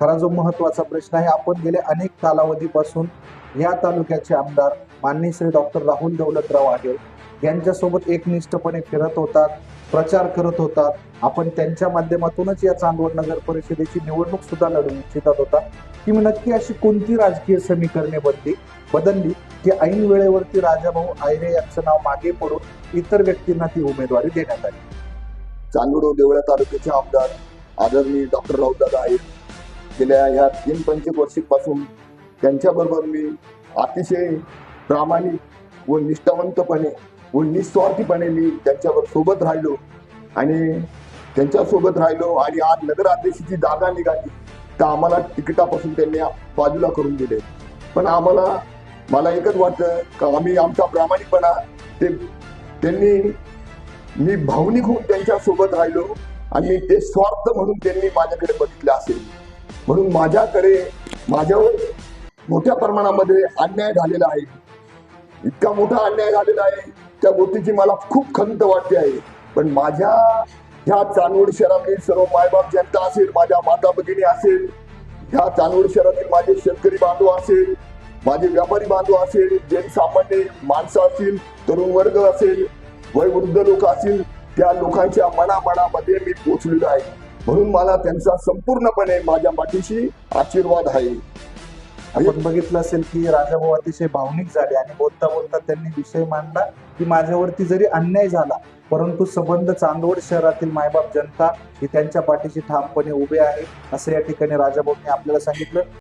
खरा जो महत्वाचा प्रश्न आहे, आपण गेले अनेक कालावधीपासून या तालुक्याचे आमदार माननीय श्री डॉक्टर राहुल दौलतराव आढेल यांच्यासोबत एकनिष्ठपणे फिरत होतात, प्रचार करत होतात. आपण त्यांच्या माध्यमातूनच या चांदवड नगर परिषदेची निवडणूक सुद्धा लढवू इच्छितात होता. की नक्की अशी कोणती राजकीय समीकरणे बदलली की ऐन वेळेवरती राजाभाऊ आयरे यांचं नाव मागे पडून इतर व्यक्तींना ती उमेदवारी देण्यात आली. चांदवड देवळा तालुक्याचे आमदार आदरणीय डॉक्टर राहुलदादा आहेत. गेल्या ह्या 3-25 वर्षांपासून त्यांच्याबरोबर मी अतिशय प्रामाणिक व निष्ठावंतपणे व निस्वार्थीपणे मी त्यांच्यावर सोबत राहिलो आणि त्यांच्यासोबत राहिलो. आणि आज नगराध्यक्षाची जागा निघाली तर आम्हाला तिकिटापासून त्यांनी बाजूला करून दिले. पण मला एकच वाटतं का आम्ही आमचा प्रामाणिकपणा त्यांनी मी भावनिक होऊन त्यांच्या सोबत राहिलो आणि ते स्वार्थ म्हणून त्यांनी माझ्याकडे बघितले असेल. म्हणून माझ्यावर मोठ्या प्रमाणामध्ये अन्याय झालेला आहे. इतका मोठा अन्याय झालेला आहे, त्या गोष्टीची मला खूप खंत वाटते आहे. पण माझ्या ह्या चांदवड शहरातील सर्व मायबाप जनता असेल, माझ्या माता भगिनी असेल, ह्या चांदवड शहरातील माझे शेतकरी बांधव असेल, माझे व्यापारी बांधव असेल, जनसामान्य माणसं असतील, तरुण वर्ग असेल, वयोवृद्ध लोक असतील, त्या लोकांच्या मनामध्ये मी पोचलेलो आहे. म्हणून मला त्यांचा संपूर्णपणे माझ्या पाठीशी आशीर्वाद आहे. आपण बघितलं असेल की राजाभाऊ अतिशय भावनिक झाले आणि बोलता बोलता त्यांनी विषय मांडला की माझ्यावरती जरी अन्याय झाला परंतु संबंध चांदवड शहरातील मायबाप जनता ही त्यांच्या पाठीशी ठामपणे उभे आहे असं या ठिकाणी राजाभाऊंनी आपल्याला सांगितलं.